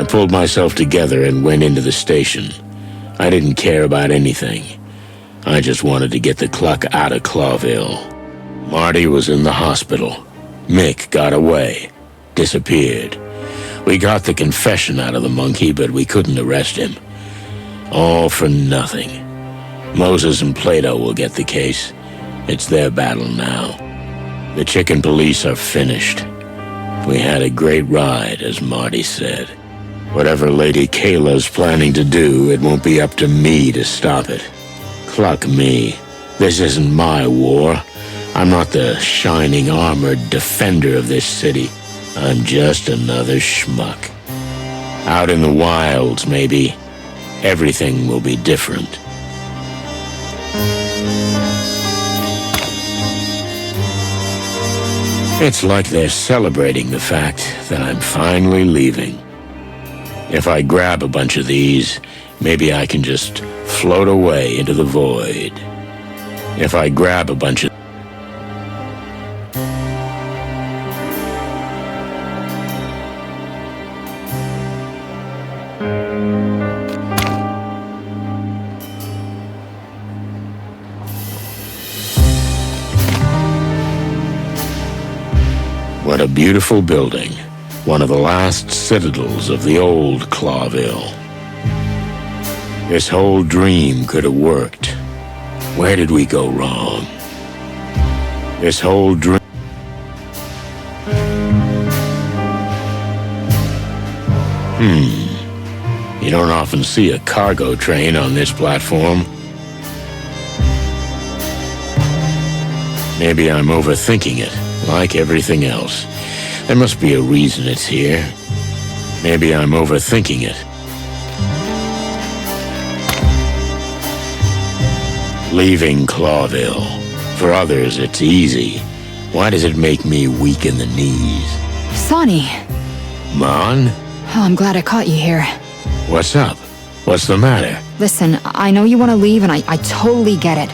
I pulled myself together and went into the station. I didn't care about anything. I just wanted to get the cluck out of Clawville. Marty was in the hospital. Mick got away. Disappeared. We got the confession out of the monkey, but we couldn't arrest him. All for nothing. Moses and Plato will get the case. It's their battle now. The chicken police are finished. We had a great ride, as Marty said. Whatever Lady Kayla's planning to do, it won't be up to me to stop it. Cluck me. This isn't my war. I'm not the shining armored defender of this city. I'm just another schmuck. Out in the wilds, maybe, everything will be different. It's like they're celebrating the fact that I'm finally leaving. If I grab a bunch of these, maybe I can just float away into the void. If I grab a bunch of... What a beautiful building. One of the last citadels of the old Clawville. This whole dream could have worked. Where did we go wrong? This whole dream... You don't often see a cargo train on this platform. Maybe I'm overthinking it, like everything else. There must be a reason it's here. Maybe I'm overthinking it. Leaving Clawville. For others, it's easy. Why does it make me weak in the knees? Sonny. Mon? Oh, I'm glad I caught you here. What's up? What's the matter? Listen, I know you want to leave, and I totally get it.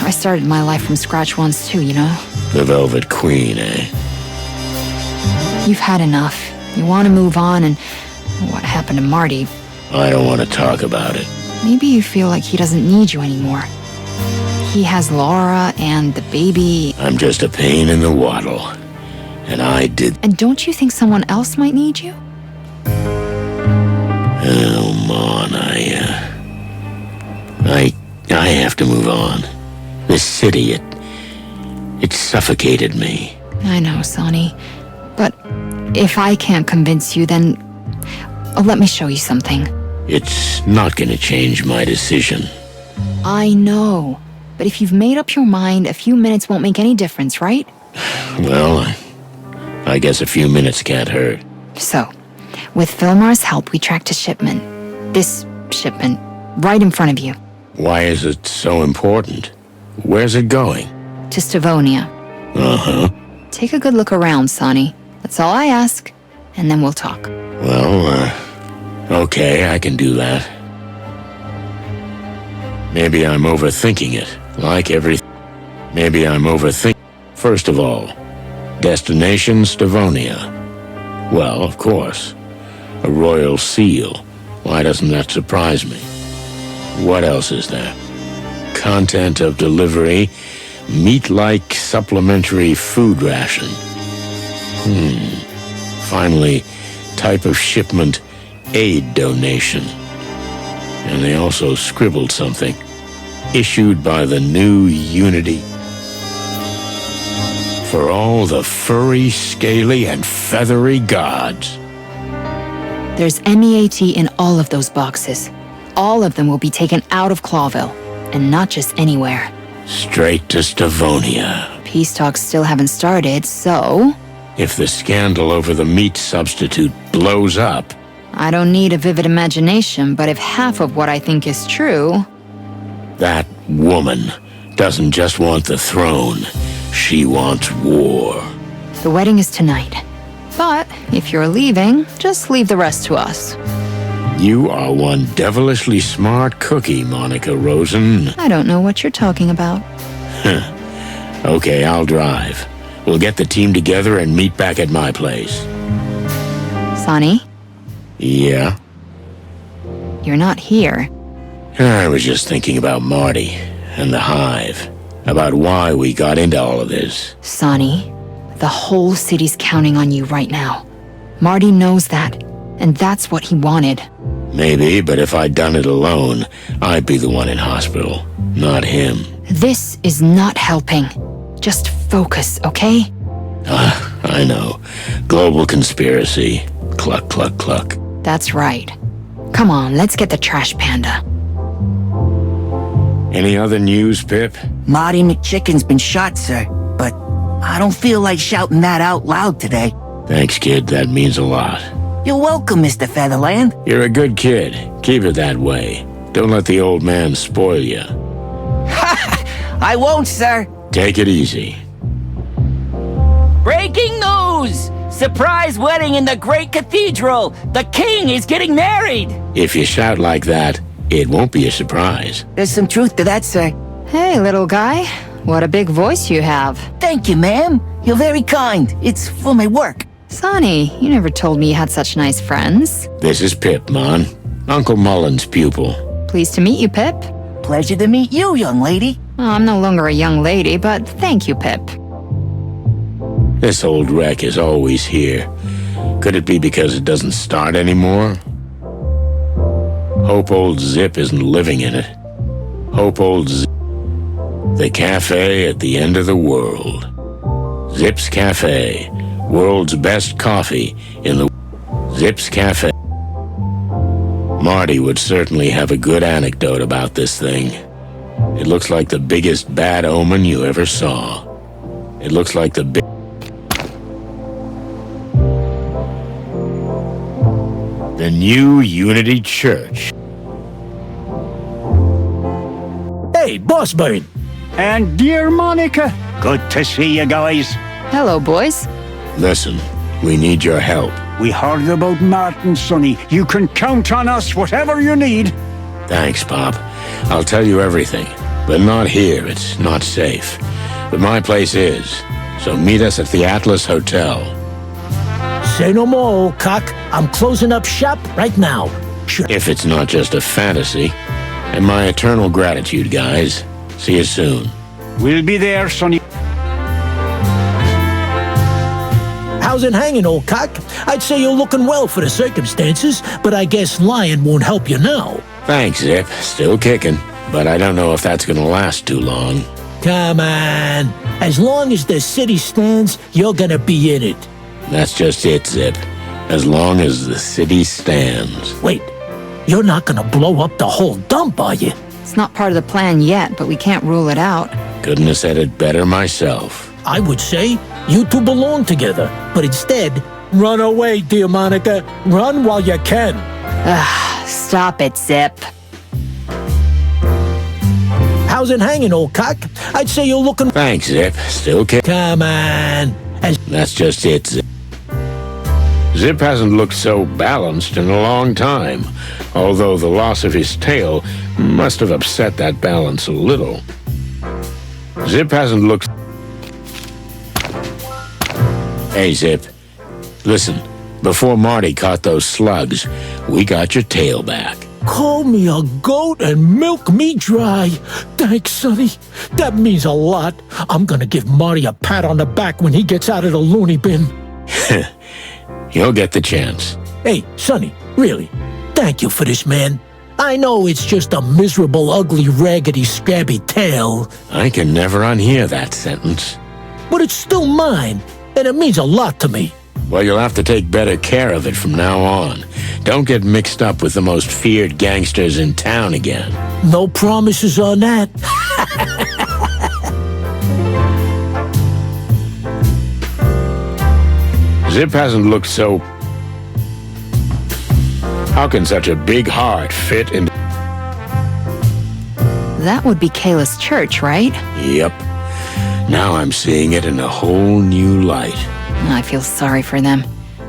I started my life from scratch once too, you know? The Velvet Queen, eh? You've had enough. You want to move on, and what happened to Marty? I don't want to talk about it. Maybe you feel like he doesn't need you anymore. He has Laura and the baby. I'm just a pain in the waddle. And I did... And don't you think someone else might need you? Oh, Mon, I have to move on. This city, it suffocated me. I know, Sonny. But if I can't convince you, then let me show you something. It's not gonna change my decision. I know. But if you've made up your mind, a few minutes won't make any difference, right? Well, I guess a few minutes can't hurt. So, with Filmar's help, we tracked a shipment. This shipment, right in front of you. Why is it so important? Where's it going? To Stavonia. Uh-huh. Take a good look around, Sonny. That's all I ask, and then we'll talk. Well, okay, I can do that. Maybe I'm overthinking it, like everything. Maybe I'm overthinking. First of all, destination Stavonia. Well, of course. A royal seal. Why doesn't that surprise me? What else is there? Content of delivery, meat-like supplementary food ration. Finally, type of shipment, aid donation. And they also scribbled something. Issued by the new Unity. For all the furry, scaly, and feathery gods. There's MEAT in all of those boxes. All of them will be taken out of Clawville, and not just anywhere. Straight to Stavonia. Peace talks still haven't started, so... If the scandal over the meat substitute blows up... I don't need a vivid imagination, but if half of what I think is true... That woman doesn't just want the throne. She wants war. The wedding is tonight. But if you're leaving, just leave the rest to us. You are one devilishly smart cookie, Monica Rosen. I don't know what you're talking about. Okay, I'll drive. We'll get the team together and meet back at my place. Sonny? Yeah? You're not here. I was just thinking about Marty and the Hive. About why we got into all of this. Sonny, the whole city's counting on you right now. Marty knows that, and that's what he wanted. Maybe, but if I'd done it alone, I'd be the one in hospital, not him. This is not helping. Just focus, okay? I know. Global conspiracy. Cluck, cluck, cluck. That's right. Come on, let's get the trash panda. Any other news, Pip? Marty McChicken's been shot, sir, but I don't feel like shouting that out loud today. Thanks, kid. That means a lot. You're welcome, Mr. Featherland. You're a good kid. Keep it that way. Don't let the old man spoil you. I won't, sir. Take it easy. Breaking news! Surprise wedding in the Great Cathedral! The king is getting married! If you shout like that, it won't be a surprise. There's some truth to that, sir. Hey, little guy. What a big voice you have. Thank you, ma'am. You're very kind. It's for my work. Sonny, you never told me you had such nice friends. This is Pip, Mon. Uncle Mullen's pupil. Pleased to meet you, Pip. Pleasure to meet you, young lady. Oh, I'm no longer a young lady, but thank you, Pip. This old wreck is always here. Could it be because it doesn't start anymore? Hope old Zip isn't living in it. Hope old Zip. The cafe at the end of the world. Zip's Cafe. World's best coffee in the... Zip's Cafe. Marty would certainly have a good anecdote about this thing. It looks like the biggest bad omen you ever saw. It looks like the big... The new Unity Church. Hey, Boss Bird. And dear Monica, good to see you guys. Hello, boys. Listen, we need your help. We heard about Martin, Sonny. You can count on us, whatever you need. Thanks, Pop. I'll tell you everything. But not here, it's not safe. But my place is. So meet us at the Atlas Hotel. Say no more, old cock. I'm closing up shop right now. Sure. If it's not just a fantasy. And my eternal gratitude, guys. See you soon. We'll be there, Sonny. How's it hanging, old cock? I'd say you're looking well for the circumstances, but I guess lying won't help you now. Thanks, Zip. Still kicking. But I don't know if that's gonna last too long. Come on. As long as the city stands, you're gonna be in it. That's just it, Zip. As long as the city stands. Wait, you're not gonna blow up the whole dump, are you? It's not part of the plan yet, but we can't rule it out. Couldn't have said it better myself. I would say you two belong together, but instead, run away, dear Monica. Run while you can. Stop it, Zip. How's it hanging, old cock? I'd say you're looking... Thanks, Zip. Still kicking. Come on. That's just it, Zip. Zip hasn't looked so balanced in a long time, although the loss of his tail must have upset that balance a little. Zip hasn't looked... Hey, Zip. Listen, before Marty caught those slugs, we got your tail back. Call me a goat and milk me dry. Thanks, Sonny. That means a lot. I'm gonna give Marty a pat on the back when he gets out of the loony bin. You'll get the chance. Hey, Sonny, really, thank you for this, man. I know it's just a miserable, ugly, raggedy, scabby tail. I can never unhear that sentence. But it's still mine, and it means a lot to me. Well, you'll have to take better care of it from now on. Don't get mixed up with the most feared gangsters in town again. No promises on that. Zip hasn't looked so... How can such a big heart fit in... That would be Kayla's church, right? Yep. Now I'm seeing it in a whole new light. I feel sorry for them.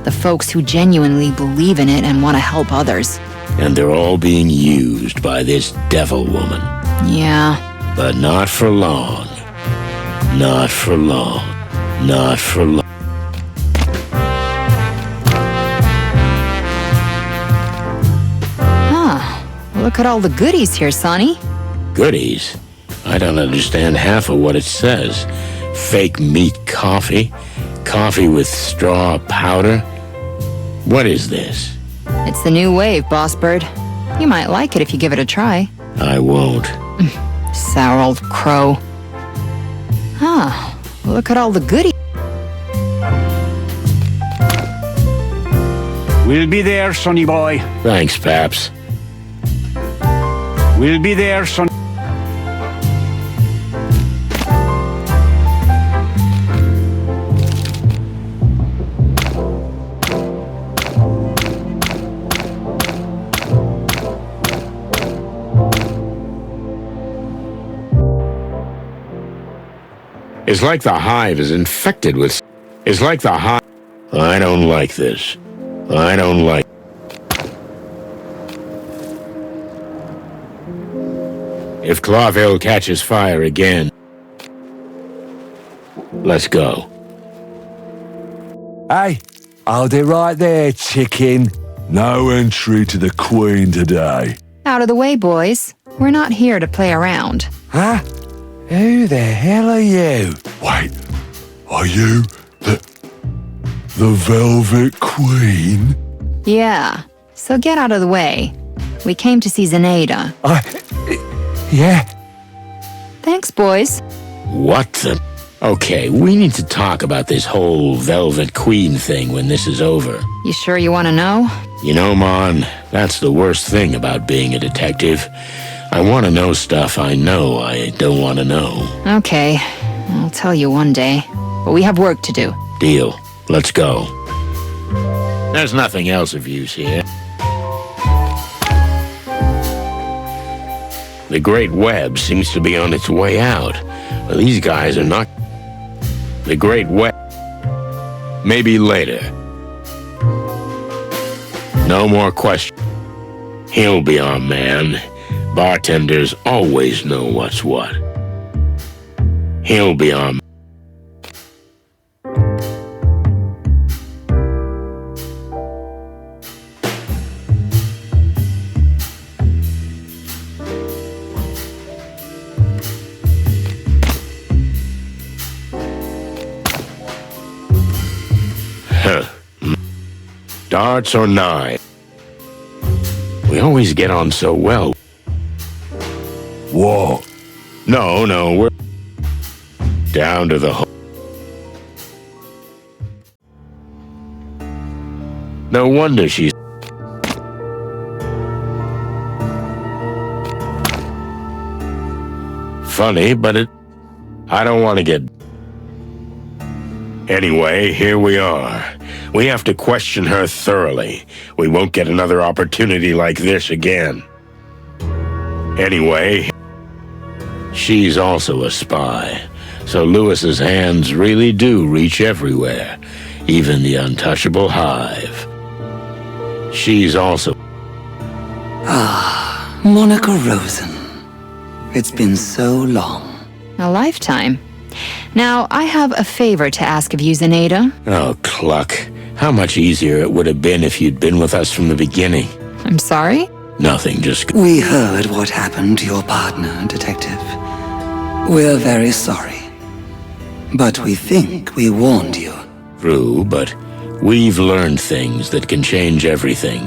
The folks who genuinely believe in it and want to help others. And they're all being used by this devil woman. Yeah. But not for long. Not for long. Not for long. Look at all the goodies here, Sonny. Goodies? I don't understand half of what it says. Fake meat coffee? Coffee with straw powder? What is this? It's the new wave, Boss Bird. You might like it if you give it a try. I won't. Sour old crow. Huh. Look at all the goodies. We'll be there, sonny boy. Thanks, Paps. We'll be there, son. It's like the hive is infected with... It's like the hive... I don't like this. I don't like... If Clawville catches fire again... Let's go. Hey, hold it right there, chicken. No entry to the Queen today. Out of the way, boys. We're not here to play around. Huh? Who the hell are you? Wait, are you the Velvet Queen? Yeah, so get out of the way. We came to see Zenaida. Yeah. Thanks, boys. What the... Okay, we need to talk about this whole Velvet Queen thing when this is over. You sure you want to know? You know, Mon, that's the worst thing about being a detective. I want to know stuff I know I don't want to know. Okay, I'll tell you one day. But we have work to do. Deal. Let's go. There's nothing else of use here. The Great Web seems to be on its way out. Well, these guys are not... The Great Web... Maybe later. No more questions. He'll be our man. Bartenders always know what's what. He'll be our... Darts or knives? We always get on so well. What? No, we're down to the... No wonder she's... Funny, but I don't want to get... Anyway, here we are. We have to question her thoroughly. We won't get another opportunity like this again. Anyway, she's also a spy. So Lewis's hands really do reach everywhere, even the untouchable hive. She's also... Monica Rosen. It's been so long. A lifetime. Now, I have a favor to ask of you, Zenaida. Oh, Cluck. How much easier it would have been if you'd been with us from the beginning. I'm sorry? Nothing, just... We heard what happened to your partner, Detective. We're very sorry. But we think we warned you. True, but we've learned things that can change everything.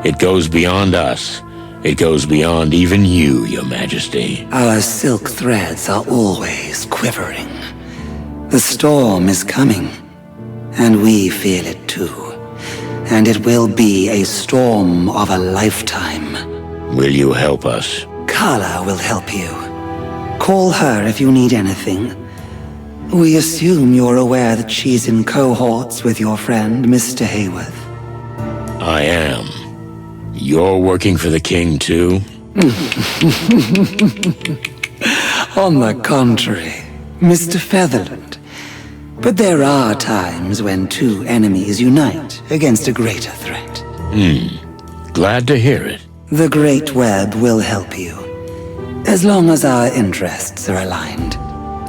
It goes beyond us. It goes beyond even you, Your Majesty. Our silk threads are always quivering. The storm is coming, and we feel it too. And it will be a storm of a lifetime. Will you help us? Carla will help you. Call her if you need anything. We assume you're aware that she's in cohorts with your friend, Mr. Hayworth. I am. You're working for the king, too? On the contrary, Mr. Featherland. But there are times when two enemies unite against a greater threat. Glad to hear it. The Great Web will help you, as long as our interests are aligned.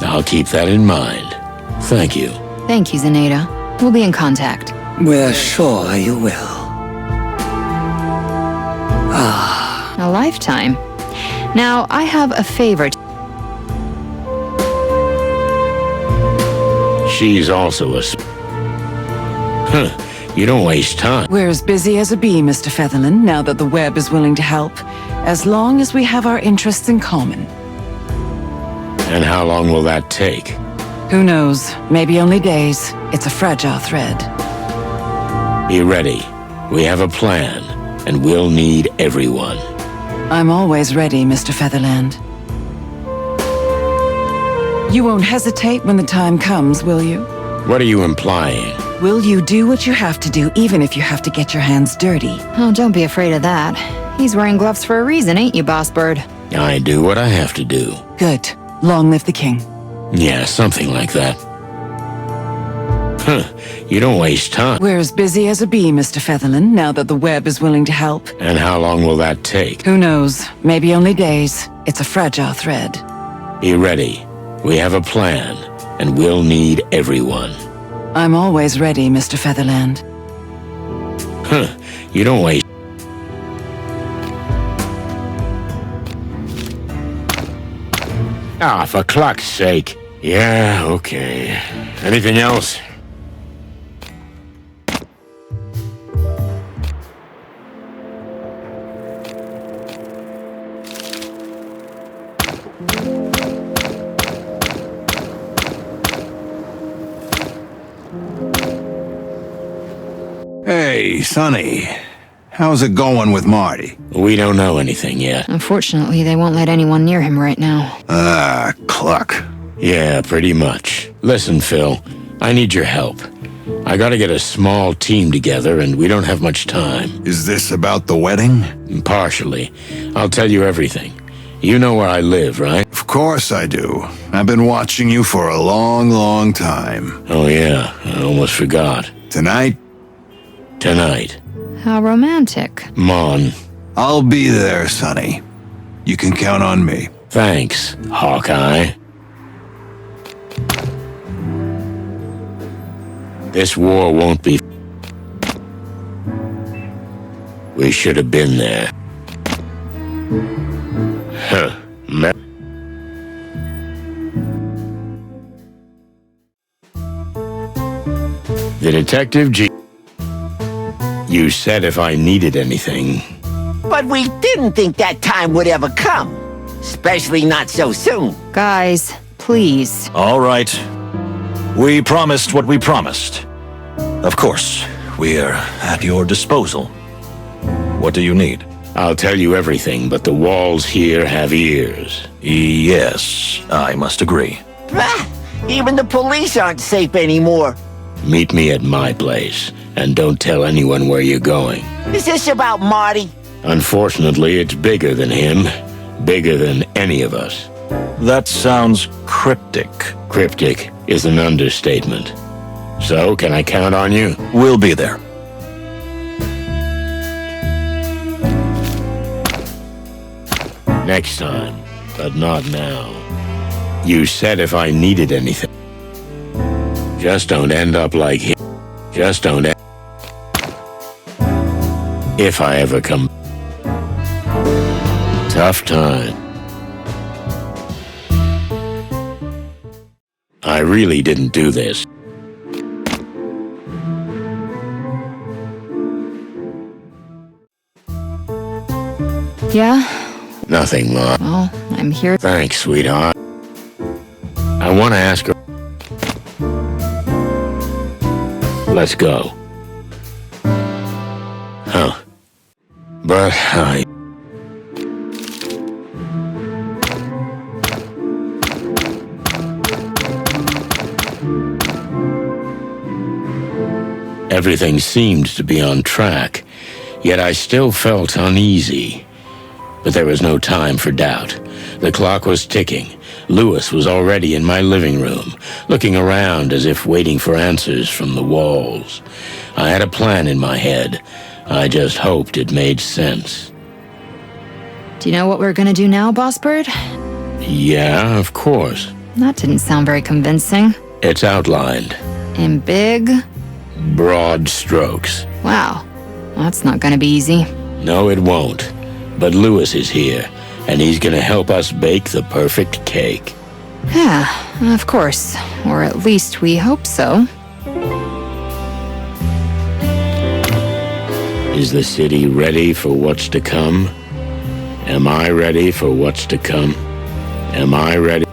I'll keep that in mind. Thank you. Thank you, Zenaida. We'll be in contact. We're sure you will. Ah, A lifetime. Now, I have a favor. She's also a... You don't waste time. We're as busy as a bee, Mr. Featherland, now that the web is willing to help, as long as we have our interests in common. And how long will that take? Who knows? Maybe only days. It's a fragile thread. Be ready. We have a plan, and we'll need everyone. I'm always ready, Mr. Featherland. You won't hesitate when the time comes, will you? What are you implying? Will you do what you have to do, even if you have to get your hands dirty? Oh, don't be afraid of that. He's wearing gloves for a reason, ain't you, Boss Bird? I do what I have to do. Good. Long live the king. Yeah, something like that. You don't waste time. We're as busy as a bee, Mr. Featherland, now that the web is willing to help. And how long will that take? Who knows? Maybe only days. It's a fragile thread. Be ready. We have a plan, and we'll need everyone. I'm always ready, Mr. Featherland. You don't waste... Ah, for clock's sake. Yeah, okay. Anything else? Hey, Sonny. How's it going with Marty? We don't know anything yet. Unfortunately, they won't let anyone near him right now. Cluck. Yeah, pretty much. Listen, Phil, I need your help. I gotta get a small team together, and we don't have much time. Is this about the wedding? Partially. I'll tell you everything. You know where I live, right? Of course I do. I've been watching you for a long, long time. Oh yeah, I almost forgot. Tonight? Tonight. How romantic. Mon. I'll be there, Sonny. You can count on me. Thanks, Hawkeye. This war won't be... We should have been there. Huh. The Detective G... You said if I needed anything. But we didn't think that time would ever come. Especially not so soon. Guys, please. All right. We promised what we promised. Of course, we're at your disposal. What do you need? I'll tell you everything, but the walls here have ears. Yes, I must agree. Bah! Even the police aren't safe anymore. Meet me at my place, and don't tell anyone where you're going. Is this about Marty? Unfortunately, it's bigger than him. Bigger than any of us. That sounds cryptic. Cryptic is an understatement. So, can I count on you? We'll be there. Next time, but not now. You said if I needed anything. Just don't end up like him. Just don't end... If I ever come... Tough time. I really didn't do this. Yeah? Nothing, Ma. Well, I'm here. Thanks, sweetheart. I want to ask her... Let's go. Huh. But I... Everything seemed to be on track, yet I still felt uneasy. But there was no time for doubt. The clock was ticking. Lewis was already in my living room, looking around as if waiting for answers from the walls. I had a plan in my head. I just hoped it made sense. Do you know what we're gonna do now, Boss Bird? Yeah, of course. That didn't sound very convincing. It's outlined. In big? Broad strokes. Wow. That's not gonna be easy. No, it won't. But Lewis is here, and he's gonna help us bake the perfect cake. Yeah, of course. Or at least we hope so. Is the city ready for what's to come? Am I ready for what's to come? Am I ready?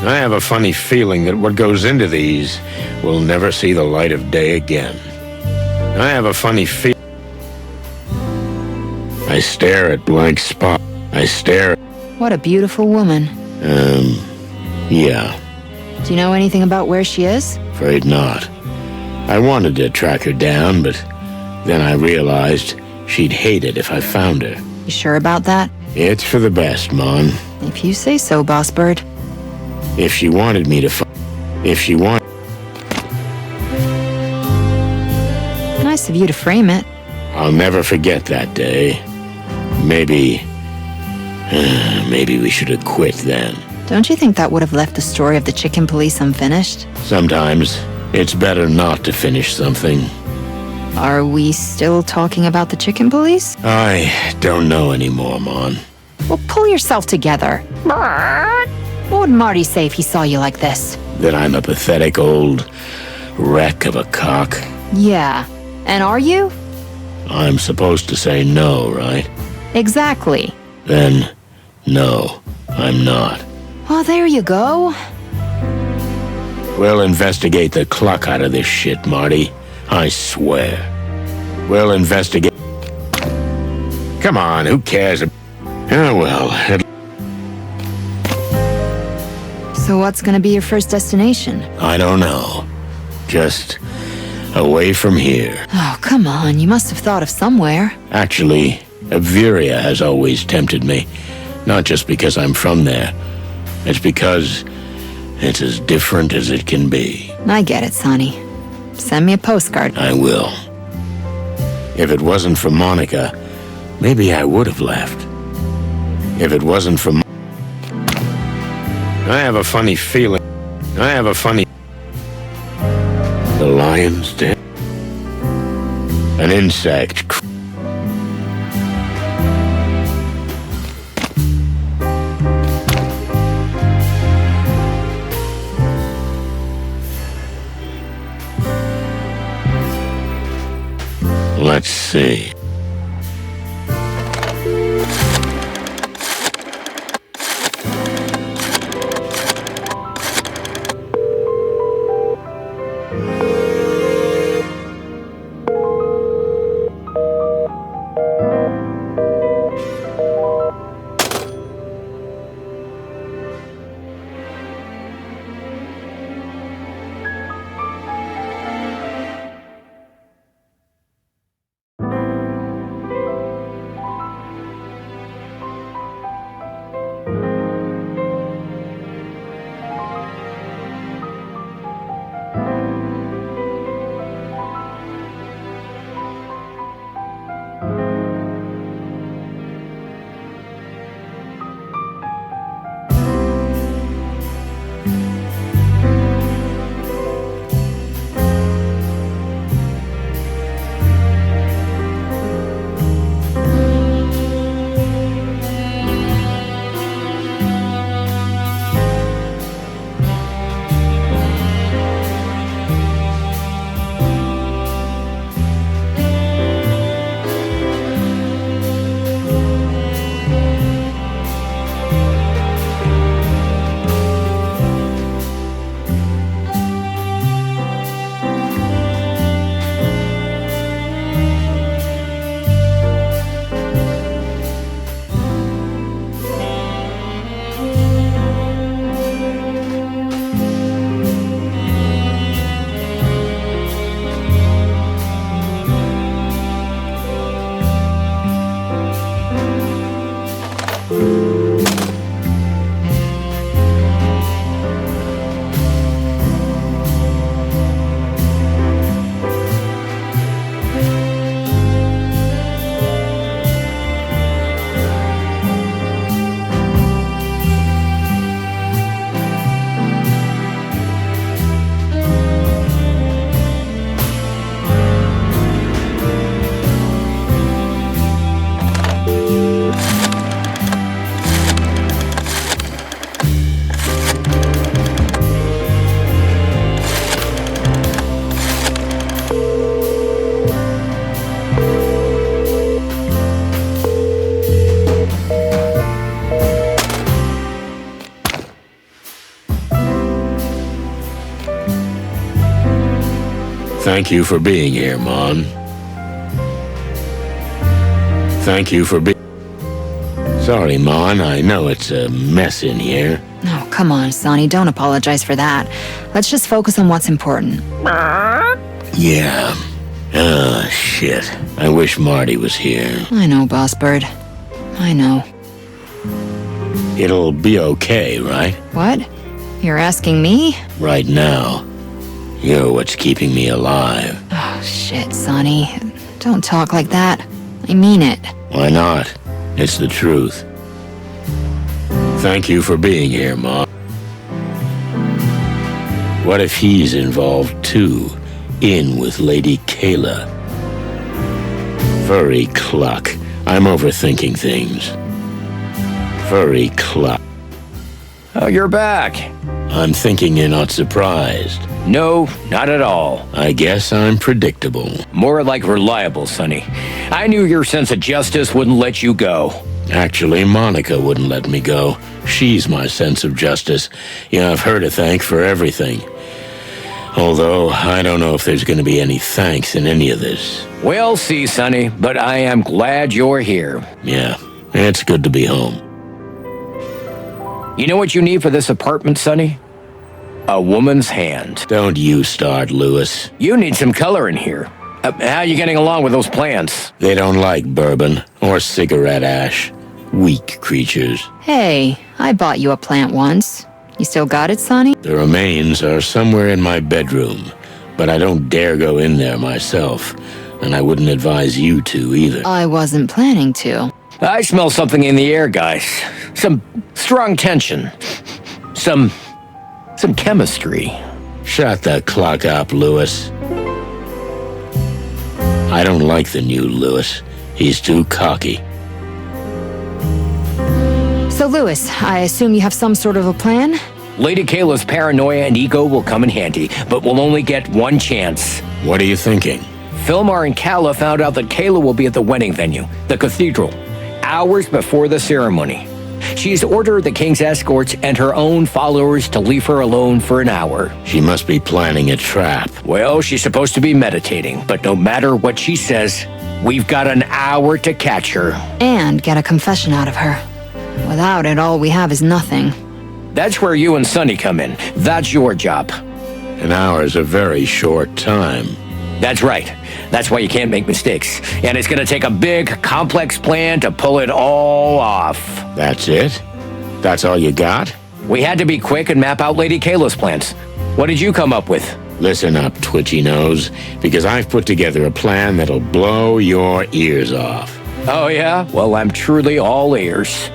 I have a funny feeling that what goes into these will never see the light of day again. I have a funny feeling. I stare at blank spot. I stare. What a beautiful woman. Yeah. Do you know anything about where she is? Afraid not. I wanted to track her down, but then I realized she'd hate it if I found her. You sure about that? It's for the best, Mon. If you say so, Boss Bird. If she wanted me to if she want. Nice of you to frame it. I'll never forget that day. Maybe we should have quit then. Don't you think that would have left the story of the chicken police unfinished? Sometimes it's better not to finish something. Are we still talking about the chicken police? I don't know anymore, Mon. Well, pull yourself together. What would Marty say if he saw you like this? That I'm a pathetic old wreck of a cock. Yeah. And are you? I'm supposed to say no, right? Exactly. Then, no, I'm not. Well, there you go. We'll investigate the cluck out of this shit, Marty. I swear. We'll investigate. Come on, who cares? Oh, well. So what's gonna be your first destination? I don't know. Just away from here. Oh, come on. You must have thought of somewhere. Actually, Aviria has always tempted me. Not just because I'm from there. It's because it's as different as it can be. I get it, Sonny. Send me a postcard. I will. If it wasn't for Monica, maybe I would have left. If it wasn't for I have a funny feeling. The lion's dead. An insect. Let's see. Thank you for being here, Mon. Thank you for being... Sorry, Mon, I know it's a mess in here. Oh, come on, Sonny, don't apologize for that. Let's just focus on what's important. Yeah. Ah, shit. I wish Marty was here. I know, Boss Bird. I know. It'll be okay, right? What? You're asking me? Right now. You're what's keeping me alive. Oh, shit, Sonny. Don't talk like that. I mean it. Why not? It's the truth. Thank you for being here, Mom. What if he's involved too? In with Lady Kayla. Furry cluck. I'm overthinking things. Furry cluck. Oh, you're back. I'm thinking you're not surprised. No, not at all. I guess I'm predictable. More like reliable, Sonny. I knew your sense of justice wouldn't let you go. Actually, Monica wouldn't let me go. She's my sense of justice. Yeah, I've her to thank for everything. Although, I don't know if there's going to be any thanks in any of this. We'll see, Sonny, but I am glad you're here. Yeah, it's good to be home. You know what you need for this apartment, Sonny? A woman's hand. Don't you start, Lewis. You need some color in here. How are you getting along with those plants? They don't like bourbon or cigarette ash. Weak creatures. Hey, I bought you a plant once. You still got it, Sonny? The remains are somewhere in my bedroom, but I don't dare go in there myself, and I wouldn't advise you to either. I wasn't planning to. I smell something in the air, guys. Some strong tension. Some chemistry. Shut the clock up, Lewis. I don't like the new Lewis. He's too cocky. So, Lewis, I assume you have some sort of a plan? Lady Kayla's paranoia and ego will come in handy, but we'll only get one chance. What are you thinking? Philmar and Kala found out that Kayla will be at the wedding venue, the cathedral, hours before the ceremony. She's ordered the king's escorts and her own followers to leave her alone for an hour. She must be planning a trap. Well, she's supposed to be meditating, but no matter what she says, we've got an hour to catch her. And get a confession out of her. Without it, all we have is nothing. That's where you and Sonny come in. That's your job. An hour is a very short time. That's right. That's why you can't make mistakes. And it's gonna take a big, complex plan to pull it all off. That's it? That's all you got? We had to be quick and map out Lady Kayla's plans. What did you come up with? Listen up, Twitchy Nose, because I've put together a plan that'll blow your ears off. Oh yeah? Well, I'm truly all ears.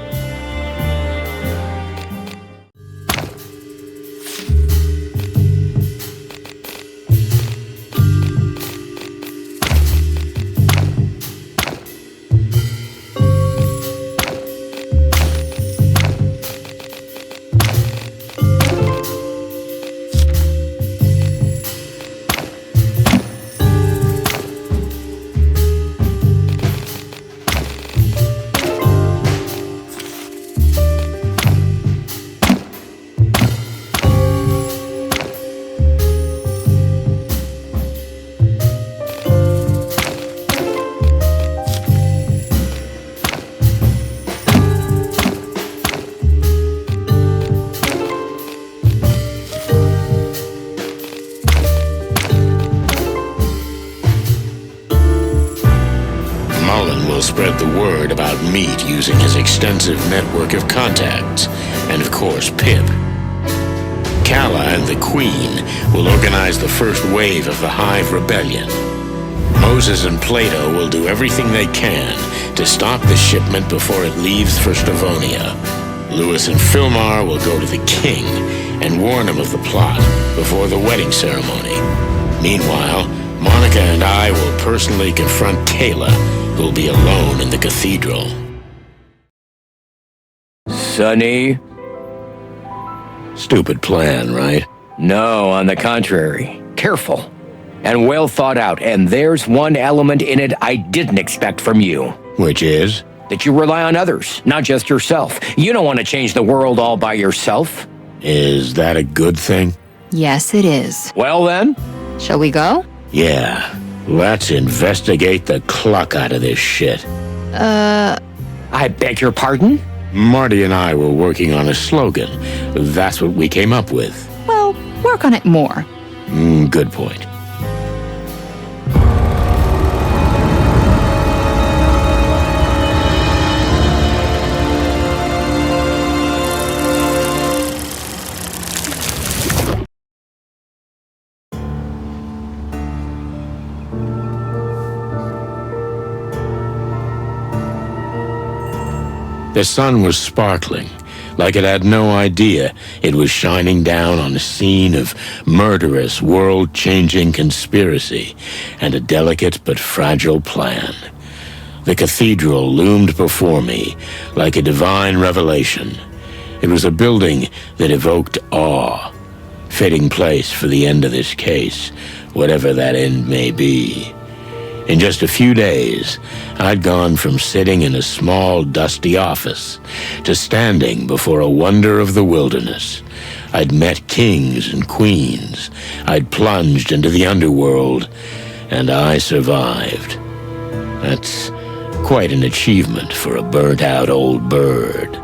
Spread the word about Meat using his extensive network of contacts, and of course Pip. Kala and the Queen will organize the first wave of the Hive Rebellion. Moses and Plato will do everything they can to stop the shipment before it leaves for Stavonia. Lewis and Philmar will go to the king and warn him of the plot before the wedding ceremony. Meanwhile, Monica and I will personally confront Kayla, who'll be alone in the cathedral. Sonny? Stupid plan, right? No, on the contrary. Careful. And well thought out, and there's one element in it I didn't expect from you. Which is? That you rely on others, not just yourself. You don't want to change the world all by yourself. Is that a good thing? Yes, it is. Well then? Shall we go? Yeah, let's investigate the cluck out of this shit. I beg your pardon? Marty and I were working on a slogan. That's what we came up with. Well, work on it more. Good point. The sun was sparkling, like it had no idea it was shining down on a scene of murderous, world-changing conspiracy and a delicate but fragile plan. The cathedral loomed before me like a divine revelation. It was a building that evoked awe, fitting place for the end of this case, whatever that end may be. In just a few days, I'd gone from sitting in a small, dusty office to standing before a wonder of the wilderness. I'd met kings and queens. I'd plunged into the underworld, and I survived. That's quite an achievement for a burnt-out old bird.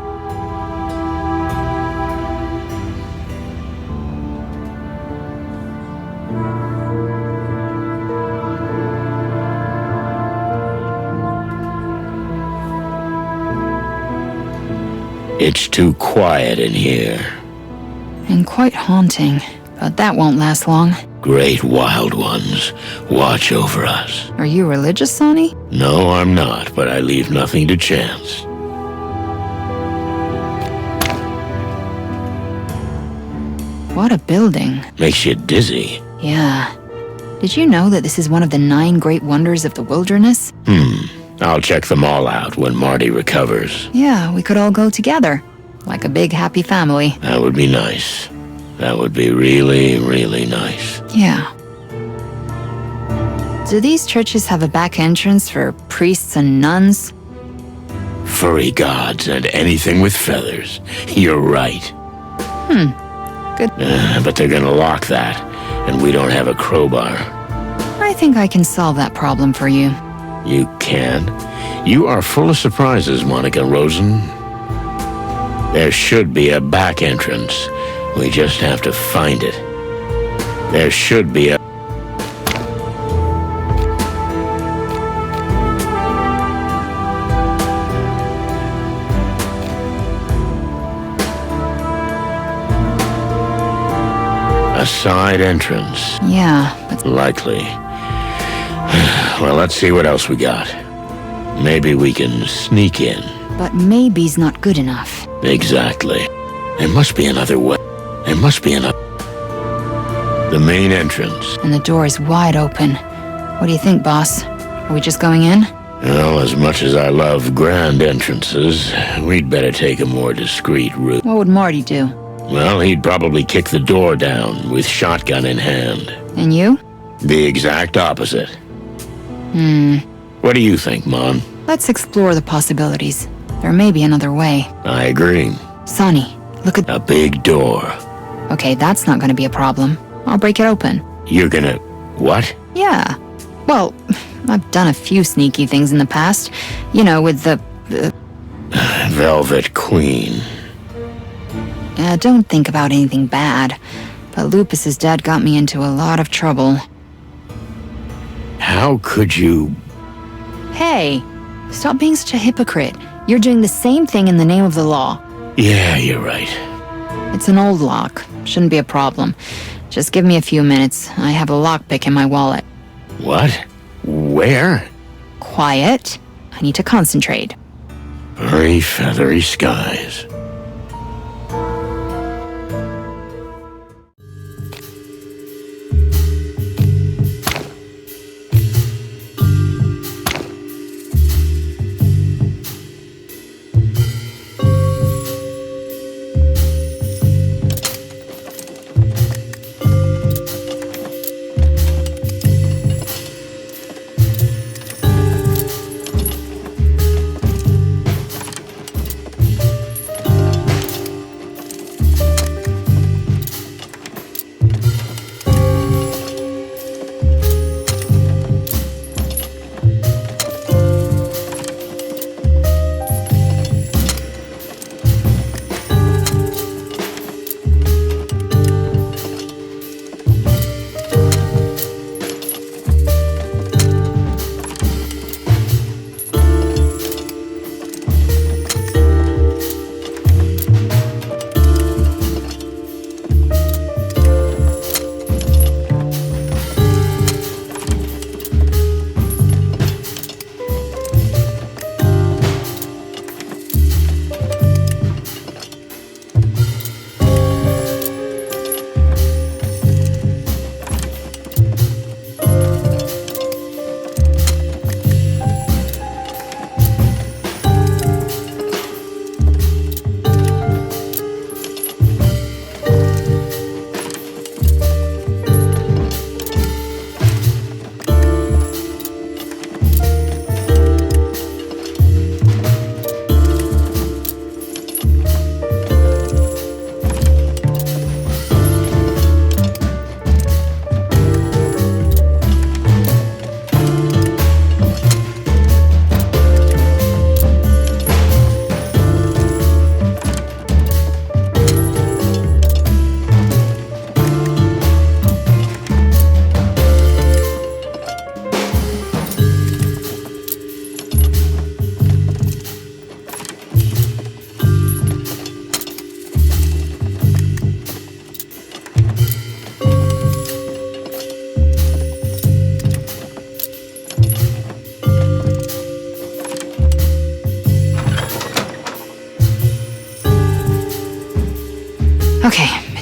It's too quiet in here. And quite haunting, but that won't last long. Great wild ones, watch over us. Are you religious, Sonny? No, I'm not, but I leave nothing to chance. What a building. Makes you dizzy. Yeah. Did you know that this is one of the 9 great wonders of the wilderness? I'll check them all out when Marty recovers. Yeah, we could all go together. Like a big happy family. That would be nice. That would be really, really nice. Yeah. Do these churches have a back entrance for priests and nuns? Furry gods and anything with feathers. You're right. Good. But they're gonna lock that, and we don't have a crowbar. I think I can solve that problem for you. You can? You are full of surprises, Monica Rosen. There should be a back entrance. We just have to find it. There should be a... a side entrance. Yeah, but Likely. Well, let's see what else we got. Maybe we can sneak in. maybe's not good enough. Exactly. There must be another way. There must be another... The main entrance. And the door is wide open. What do you think, boss? Are we just going in? Well, as much as I love grand entrances, we'd better take a more discreet route. What would Marty do? Well, he'd probably kick the door down with shotgun in hand. And you? The exact opposite. What do you think, Mon? Let's explore the possibilities. There may be another way. I agree. Sonny, look at... A big door. Okay, that's not gonna be a problem. I'll break it open. You're gonna... What? Yeah. Well, I've done a few sneaky things in the past. You know, with the... Velvet Queen. Don't think about anything bad. But Lupus's dad got me into a lot of trouble. How could you... Hey, stop being such a hypocrite. You're doing the same thing in the name of the law. Yeah, you're right. It's an old lock. Shouldn't be a problem. Just give me a few minutes. I have a lockpick in my wallet. What? Where? Quiet. I need to concentrate. Furry, feathery skies.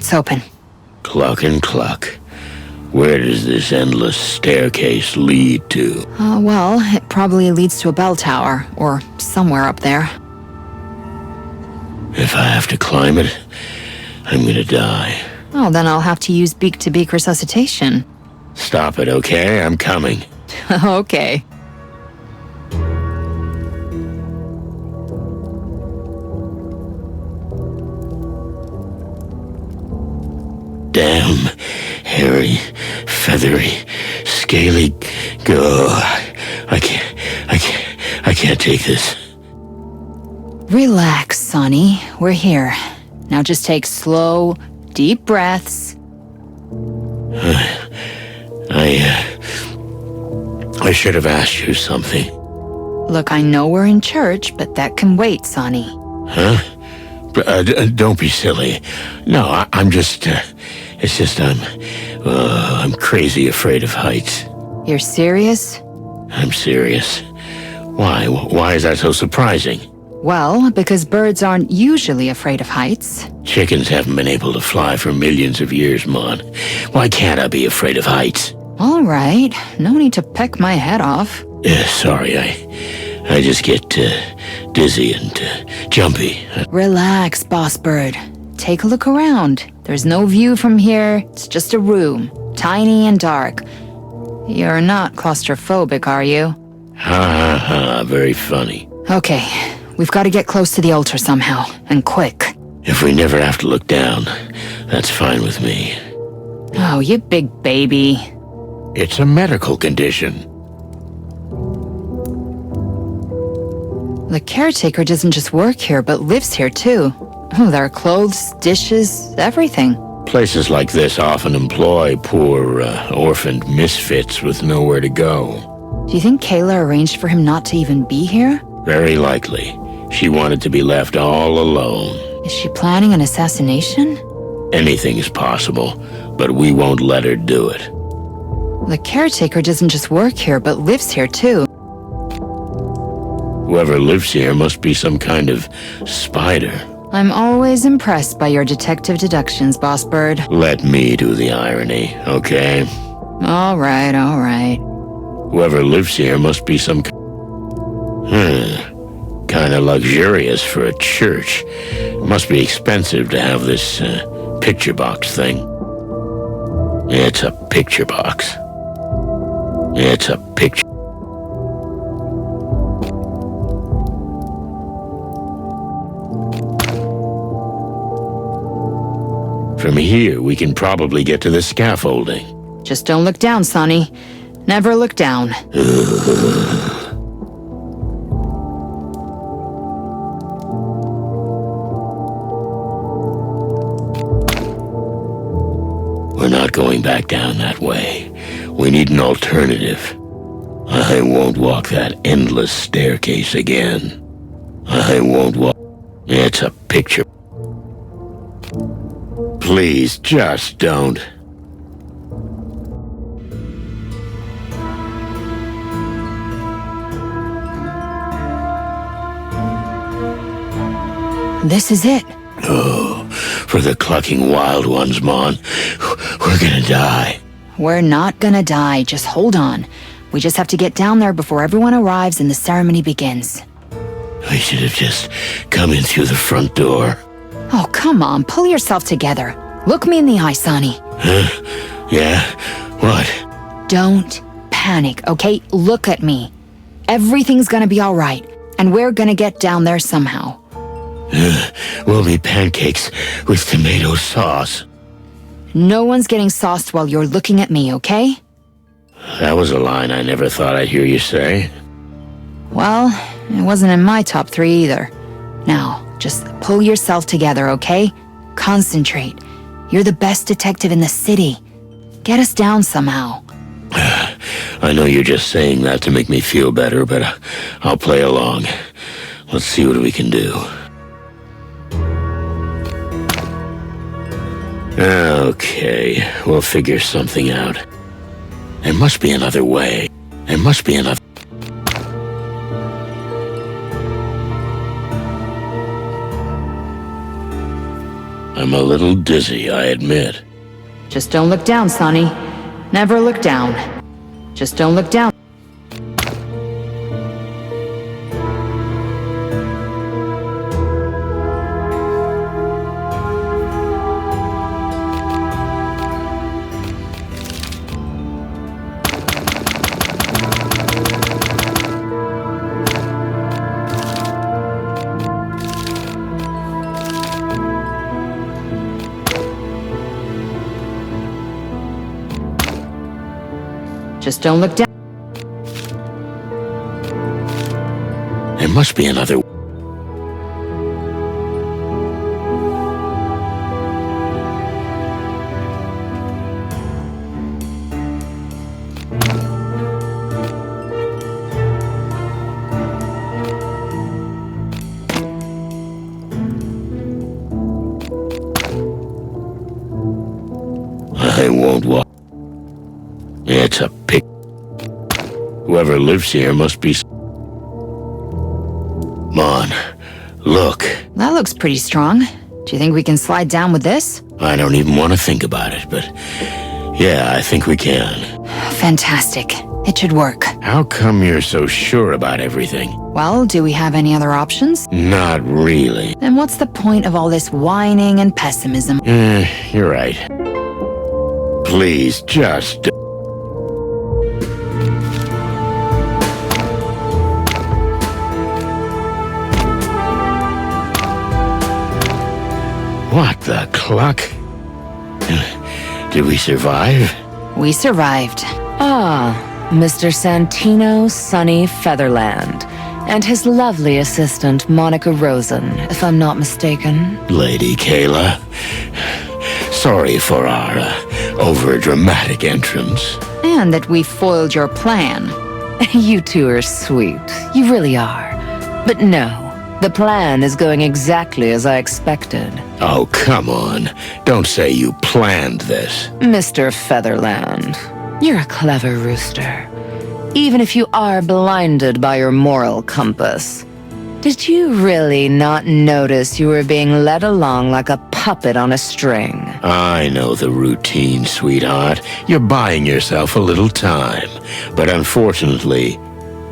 It's open. Cluck and cluck. Where does this endless staircase lead to? Well, it probably leads to a bell tower, or somewhere up there. If I have to climb it, I'm gonna die. Oh, then I'll have to use beak-to-beak resuscitation. Stop it, okay? I'm coming. Okay. Damn, hairy, feathery, scaly. Go. I can't take this. Relax, Sonny. We're here. Now just take slow, deep breaths. I should have asked you something. Look, I know we're in church, but that can wait, Sonny. Huh? Don't be silly. No, I'm just... it's just I'm crazy afraid of heights. You're serious? I'm serious. Why? Why is that so surprising? Well, because birds aren't usually afraid of heights. Chickens haven't been able to fly for millions of years, Mon. Why can't I be afraid of heights? All right, no need to peck my head off. Sorry, I just get dizzy and jumpy. Relax, boss bird. Take a look around. There's no view from here. It's just a room, tiny and dark. You're not claustrophobic, are you? Ha ha ha, very funny. Okay, we've got to get close to the altar somehow, and quick. If we never have to look down, that's fine with me. Oh, you big baby. It's a medical condition. The caretaker doesn't just work here, but lives here too. Oh, there are clothes, dishes, everything. Places like this often employ poor, orphaned misfits with nowhere to go. Do you think Kayla arranged for him not to even be here? Very likely. She wanted to be left all alone. Is she planning an assassination? Anything is possible, but we won't let her do it. The caretaker doesn't just work here, but lives here too. Whoever lives here must be some kind of spider. I'm always impressed by your detective deductions, boss bird. Let me do the irony, okay? All right, all right. Whoever lives here must be some... Kinda luxurious for a church. Must be expensive to have this, picture box thing. It's a picture box. It's a picture... From here, we can probably get to the scaffolding. Just don't look down, Sonny. Never look down. We're not going back down that way. We need an alternative. I won't walk that endless staircase again. I won't walk... It's a picture. Please, just don't. This is it. Oh, for the clucking wild ones, Mon. We're gonna die. We're not gonna die, just hold on. We just have to get down there before everyone arrives and the ceremony begins. We should have just come in through the front door. Oh, come on, pull yourself together. Look me in the eye, Sonny. Huh? Yeah? What? Don't panic, okay? Look at me. Everything's gonna be all right, and we're gonna get down there somehow. We'll be pancakes with tomato sauce. No one's getting sauced while you're looking at me, okay? That was a line I never thought I'd hear you say. Well, it wasn't in my top 3 either. Now, just pull yourself together, okay? Concentrate. You're the best detective in the city. Get us down somehow. I know you're just saying that to make me feel better, but I'll play along. Let's see what we can do. Okay, we'll figure something out. There must be another way. There must be another... I'm a little dizzy, I admit. Just don't look down, Sonny. Never look down. Just don't look down. Just don't look down. There must be another... I won't walk. It's a pig. Whoever lives here must be... Come on, look. That looks pretty strong. Do you think we can slide down with this? I don't even want to think about it, but... yeah, I think we can. Fantastic. It should work. How come you're so sure about everything? Well, do we have any other options? Not really. Then what's the point of all this whining and pessimism? You're right. Please, just... What the cluck? Did we survive? We survived. Ah, Mr. Santino Sonny Featherland, and his lovely assistant, Monica Rosen, if I'm not mistaken. Lady Kayla, sorry for our over-dramatic entrance. And that we foiled your plan. You two are sweet. You really are. But no, the plan is going exactly as I expected. Oh, come on. Don't say you planned this. Mr. Featherland, you're a clever rooster. Even if you are blinded by your moral compass. Did you really not notice you were being led along like a puppet on a string? I know the routine, sweetheart. You're buying yourself a little time. But unfortunately,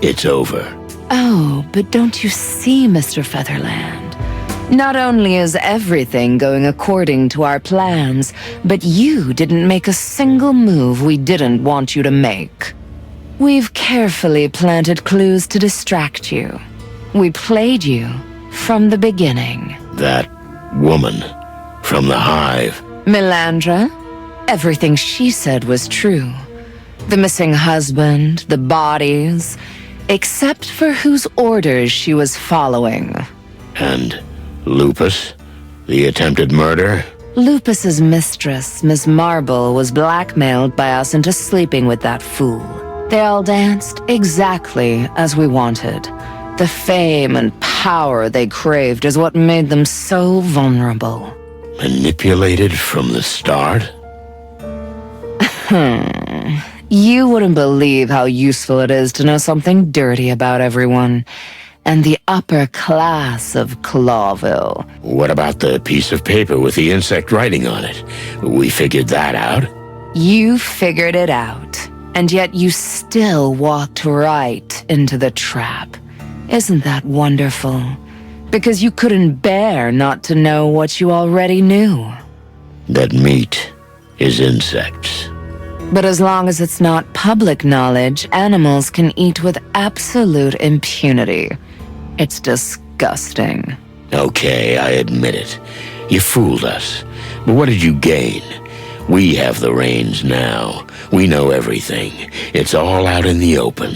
it's over. Oh, but don't you see, Mr. Featherland? Not only is everything going according to our plans, but you didn't make a single move we didn't want you to make. We've carefully planted clues to distract you. We played you from the beginning. That woman from the Hive. Melandra? Everything she said was true. The missing husband, the bodies, except for whose orders she was following. And Lupus? The attempted murder? Lupus's mistress, Miss Marble, was blackmailed by us into sleeping with that fool. They all danced exactly as we wanted. The fame and power they craved is what made them so vulnerable. Manipulated from the start? You wouldn't believe how useful it is to know something dirty about everyone. And the upper class of Clawville. What about the piece of paper with the insect writing on it? We figured that out. You figured it out. And yet you still walked right into the trap. Isn't that wonderful? Because you couldn't bear not to know what you already knew. That meat is insects. But as long as it's not public knowledge, animals can eat with absolute impunity. It's disgusting. Okay, I admit it. You fooled us. But what did you gain? We have the reins now. We know everything. It's all out in the open.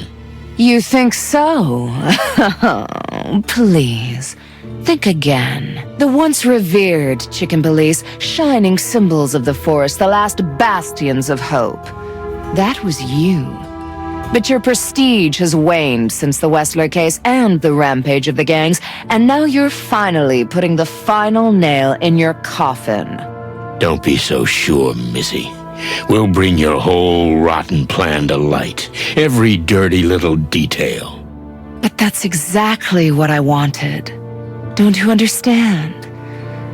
You think so? Please, think again. The once revered chicken police, shining symbols of the forest, the last bastions of hope. That was you. But your prestige has waned since the Westler case and the rampage of the gangs, and now you're finally putting the final nail in your coffin. Don't be so sure, Missy. We'll bring your whole rotten plan to light. Every dirty little detail. But that's exactly what I wanted. Don't you understand?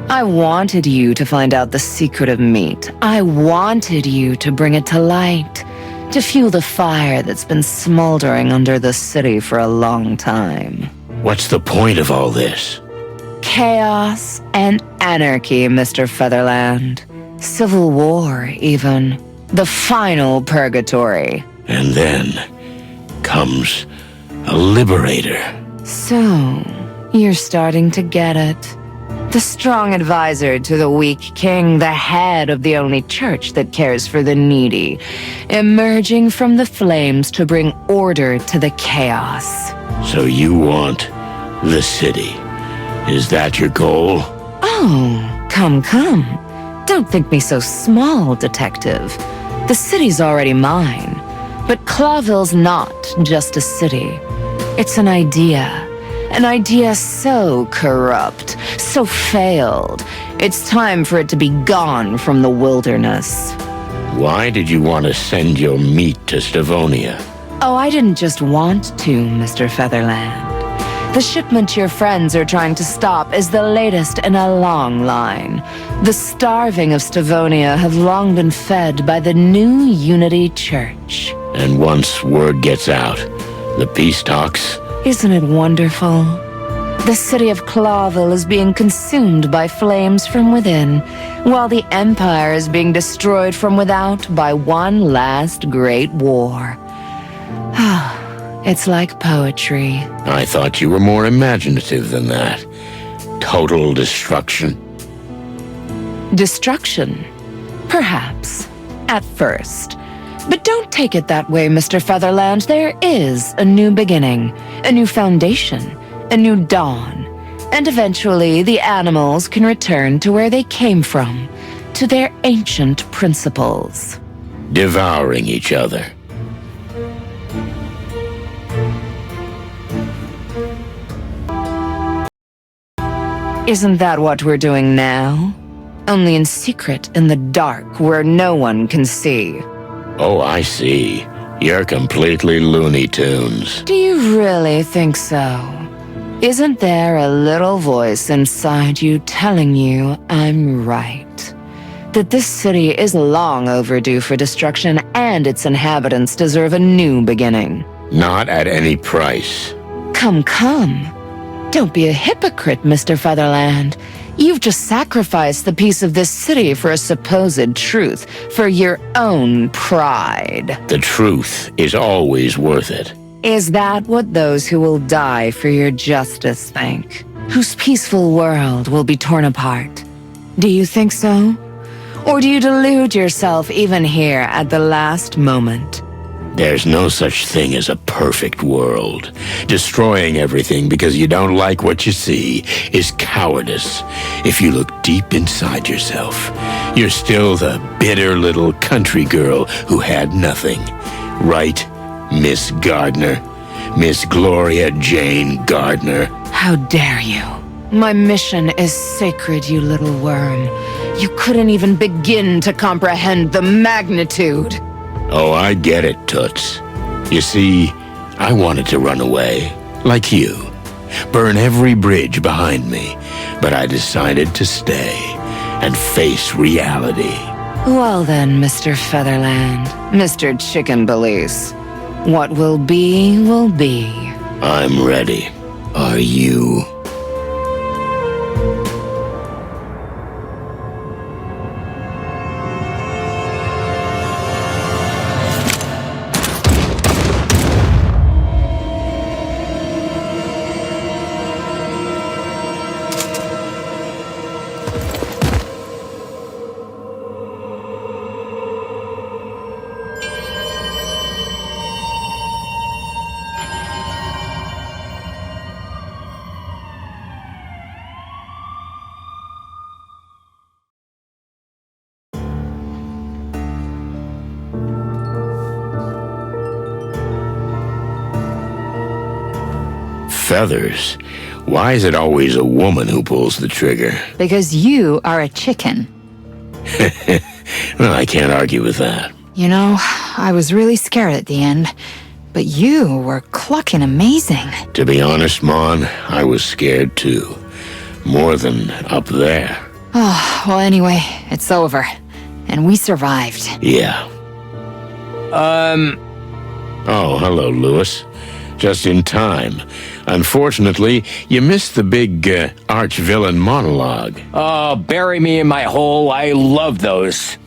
I wanted you to find out the secret of meat. I wanted you to bring it to light, to fuel the fire that's been smoldering under the city for a long time. What's the point of all this? Chaos and anarchy, Mr. Featherland. Civil war, even. The final purgatory. And then comes a liberator. So, you're starting to get it. The strong advisor to the weak king, the head of the only church that cares for the needy, emerging from the flames to bring order to the chaos. So you want the city. Is that your goal? Oh, come. Don't think me so small, detective. The city's already mine. But Clawville's not just a city. It's an idea. An idea so corrupt, so failed. It's time for it to be gone from the wilderness. Why did you want to send your meat to Stavonia? Oh, I didn't just want to, Mr. Featherland. The shipment your friends are trying to stop is the latest in a long line. The starving of Stavonia have long been fed by the new Unity Church. And once word gets out, the peace talks... Isn't it wonderful? The city of Clawville is being consumed by flames from within, while the Empire is being destroyed from without by one last great war. It's like poetry. I thought you were more imaginative than that. Total destruction. Destruction? Perhaps. At first. But don't take it that way, Mr. Featherland. There is a new beginning, a new foundation, a new dawn. And eventually, the animals can return to where they came from, to their ancient principles. Devouring each other. Isn't that what we're doing now? Only in secret, in the dark, where no one can see. Oh, I see. You're completely Looney Tunes. Do you really think so? Isn't there a little voice inside you telling you I'm right? That this city is long overdue for destruction and its inhabitants deserve a new beginning. Not at any price. Come. Don't be a hypocrite, Mr. Featherland. You've just sacrificed the peace of this city for a supposed truth, for your own pride. The truth is always worth it. Is that what those who will die for your justice think? Whose peaceful world will be torn apart? Do you think so? Or do you delude yourself even here at the last moment? There's no such thing as a perfect world. Destroying everything because you don't like what you see is cowardice. If you look deep inside yourself, you're still the bitter little country girl who had nothing. Right, Miss Gardner? Miss Gloria Jane Gardner. How dare you? My mission is sacred, you little worm. You couldn't even begin to comprehend the magnitude. Oh, I get it, Toots. You see, I wanted to run away, like you. Burn every bridge behind me. But I decided to stay and face reality. Well then, Mr. Featherland, Mr. Chicken Police. What will be, will be. I'm ready. Are you? Feathers? Why is it always a woman who pulls the trigger? Because you are a chicken. Well, I can't argue with that. You know, I was really scared at the end, but you were clucking amazing. To be honest, Mon, I was scared too. More than up there. Oh, well, anyway, it's over. And we survived. Yeah. Oh, hello, Lewis. Just in time. Unfortunately, you missed the big arch-villain monologue. Oh, bury me in my hole. I love those.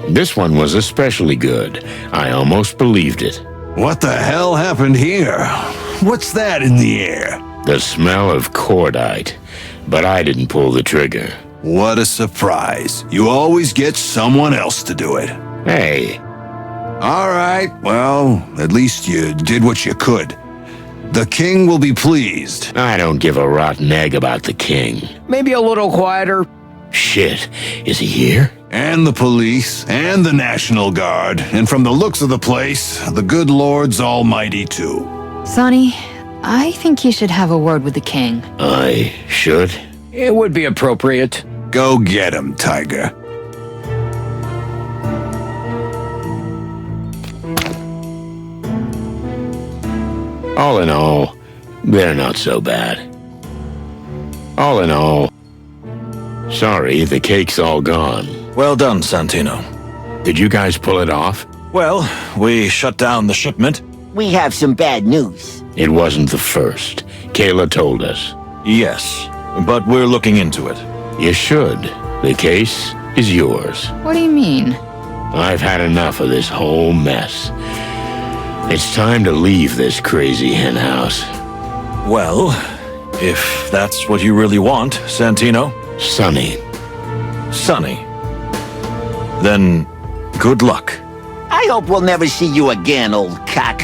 This one was especially good. I almost believed it. What the hell happened here? What's that in the air? The smell of cordite. But I didn't pull the trigger. What a surprise. You always get someone else to do it. Hey. All right, well, at least you did what you could. The king will be pleased. I don't give a rotten egg about the king. Maybe a little quieter. Shit. Is he here? And the police, and the National Guard, and from the looks of the place, the good Lord's almighty too. Sonny, I think you should have a word with the king. I should? It would be appropriate. Go get him, Tiger. All in all, they're not so bad. All in all, sorry, the cake's all gone. Well done, Santino. Did you guys pull it off? Well, we shut down the shipment. We have some bad news. It wasn't the first. Kayla told us. Yes, but we're looking into it. You should. The case is yours. What do you mean? I've had enough of this whole mess. It's time to leave this crazy henhouse. Well, if that's what you really want, Santino. Sonny. Sonny. Then, good luck. I hope we'll never see you again, old cock.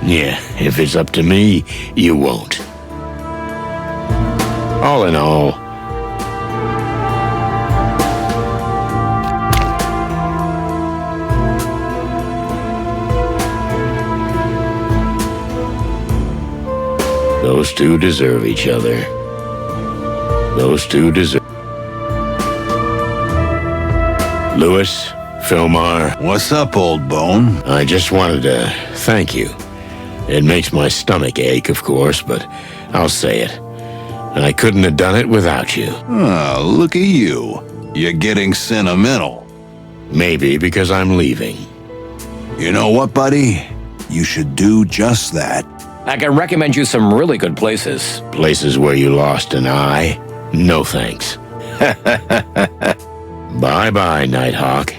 Yeah, if it's up to me, you won't. All in all, those two deserve each other. Those two deserve... Lewis, Philmar... What's up, old bone? I just wanted to thank you. It makes my stomach ache, of course, but I'll say it. I couldn't have done it without you. Oh, look at you. You're getting sentimental. Maybe because I'm leaving. You know what, buddy? You should do just that. I can recommend you some really good places. Places where you lost an eye? No thanks. Bye-bye, Nighthawk.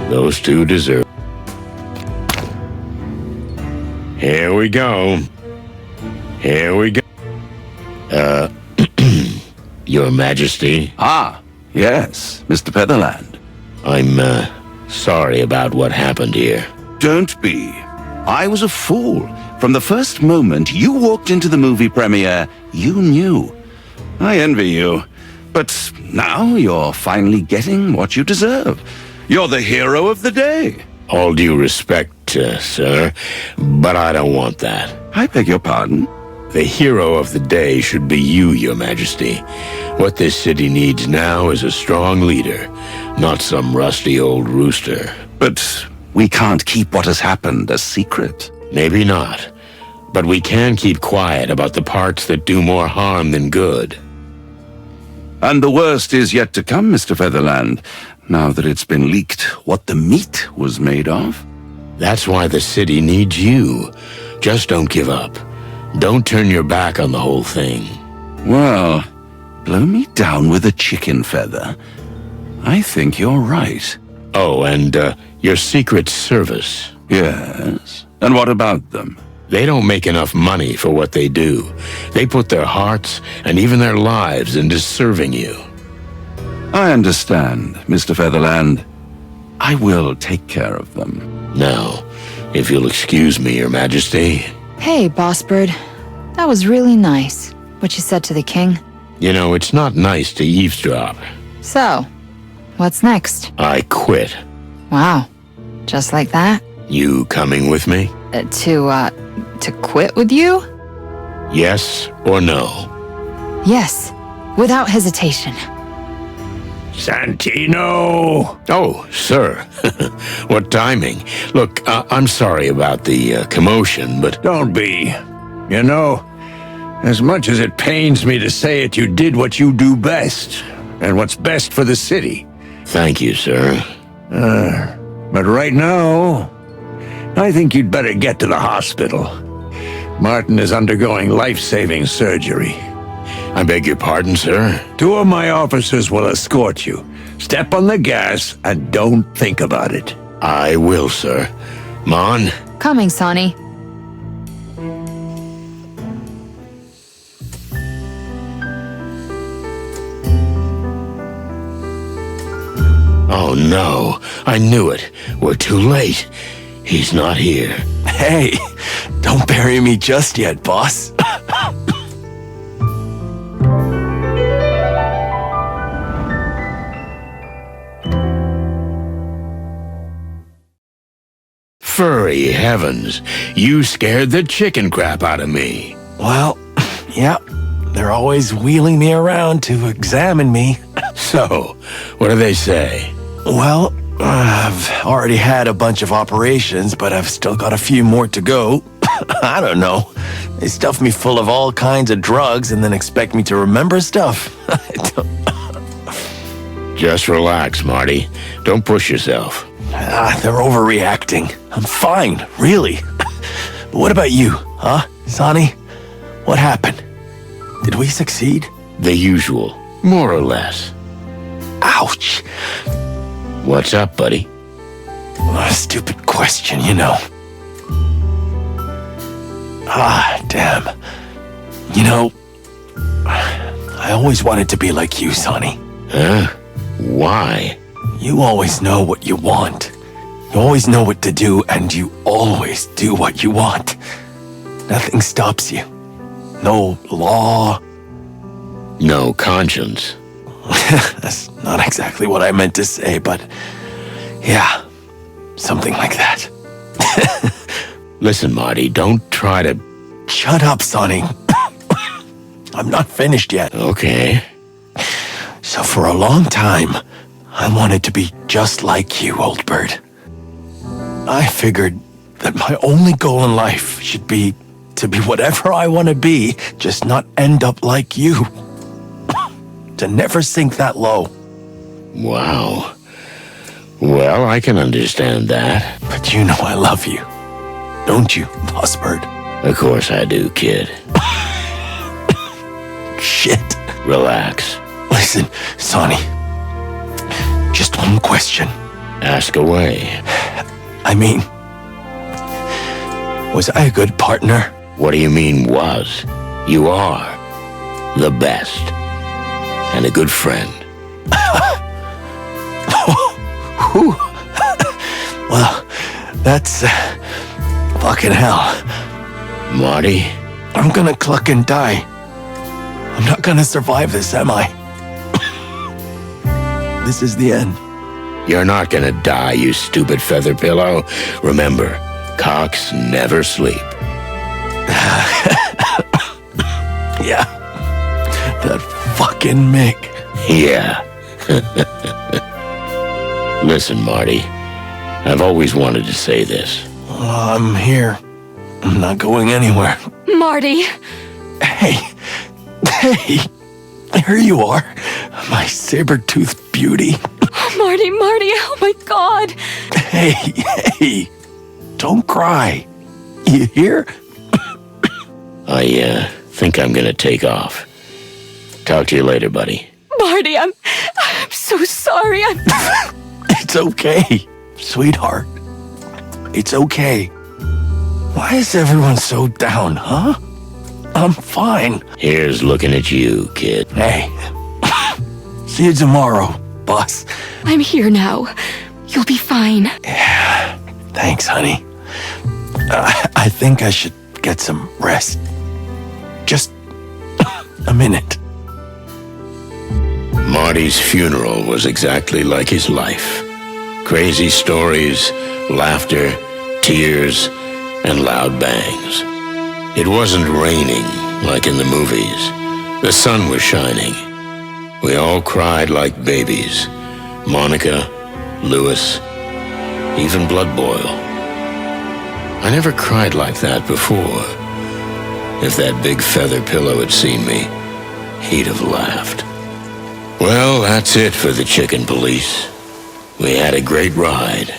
Those two deserve... Here we go. Here we go. Your Majesty. Ah, yes, Mr. Featherland. I'm, sorry about what happened here. Don't be. I was a fool. From the first moment you walked into the movie premiere, you knew. I envy you. But now you're finally getting what you deserve. You're the hero of the day. All due respect, sir, but I don't want that. I beg your pardon? The hero of the day should be you, Your Majesty. What this city needs now is a strong leader, not some rusty old rooster. But we can't keep what has happened a secret. Maybe not, but we can keep quiet about the parts that do more harm than good. And the worst is yet to come, Mr. Featherland, now that it's been leaked what the meat was made of. That's why the city needs you. Just don't give up. Don't turn your back on the whole thing. Well, blow me down with a chicken feather. I think you're right. Oh, and, your Secret Service. Yes? And what about them? They don't make enough money for what they do. They put their hearts and even their lives into serving you. I understand, Mr. Featherland. I will take care of them. Now, if you'll excuse me, Your Majesty. Hey, Boss Bird. That was really nice, what you said to the king. You know, it's not nice to eavesdrop. So, what's next? I quit. Wow. Just like that? You coming with me? To quit with you? Yes or no? Yes, without hesitation. Santino! Oh, sir. What timing. Look, I'm sorry about the commotion, but... Don't be. You know, As much as it pains me to say it, you did what you do best, and what's best for the city. Thank you, sir. But right now, I think you'd better get to the hospital. Martin is undergoing life-saving surgery. I beg your pardon, sir? 2 of my officers will escort you. Step on the gas and don't think about it. I will, sir. Mon? Coming, Sonny. Oh no, I knew it. We're too late. He's not here. Hey, don't bury me just yet, boss. Furry heavens, you scared the chicken crap out of me. Well, yeah, they're always wheeling me around to examine me. So, what do they say? Well, I've already had a bunch of operations, but I've still got a few more to go. I don't know. They stuff me full of all kinds of drugs and then expect me to remember stuff. Just relax, Marty. Don't push yourself. They're overreacting. I'm fine, really. But what about you, huh, Sonny? What happened? Did we succeed? The usual, more or less. Ouch. What's up, buddy? Stupid question, you know. Damn. You know, I always wanted to be like you, Sonny. Huh? Why? You always know what you want. You always know what to do, and you always do what you want. Nothing stops you. No law. No conscience. That's not exactly what I meant to say, but yeah, something like that. Listen, Marty, don't try to... Shut up, Sonny. I'm not finished yet. Okay. So for a long time, I wanted to be just like you, old bird. I figured that my only goal in life should be to be whatever I want to be, just not end up like you. To never sink that low. Wow. Well, I can understand that. But you know I love you. Don't you, Boss Bird? Of course I do, kid. Shit. Relax. Listen, Sonny. Just one question. Ask away. I mean, was I a good partner? What do you mean, was? You are. The best. And a good friend. Well, that's fucking hell. Marty? I'm gonna cluck and die. I'm not gonna survive this, am I? This is the end. You're not gonna die, you stupid feather pillow. Remember, cocks never sleep. Yeah. That fucking Mick. Yeah. Listen, Marty. I've always wanted to say this. I'm here. I'm not going anywhere. Marty! Hey. Hey. There you are. My saber-toothed beauty. Marty, oh my God! Hey. Don't cry. You hear? I think I'm gonna take off. Talk to you later, buddy. Marty, I'm so sorry. It's okay, sweetheart. It's okay. Why is everyone so down, huh? I'm fine. Here's looking at you, kid. Hey. See you tomorrow, boss. I'm here now. You'll be fine. Yeah. Thanks, honey. I think I should get some rest. Just a minute. Marty's funeral was exactly like his life. Crazy stories, laughter, tears, and loud bangs. It wasn't raining like in the movies. The sun was shining. We all cried like babies. Monica, Louis, even Blood Boil. I never cried like that before. If that big feather pillow had seen me, he'd have laughed. Well, that's it for the chicken police. We had a great ride.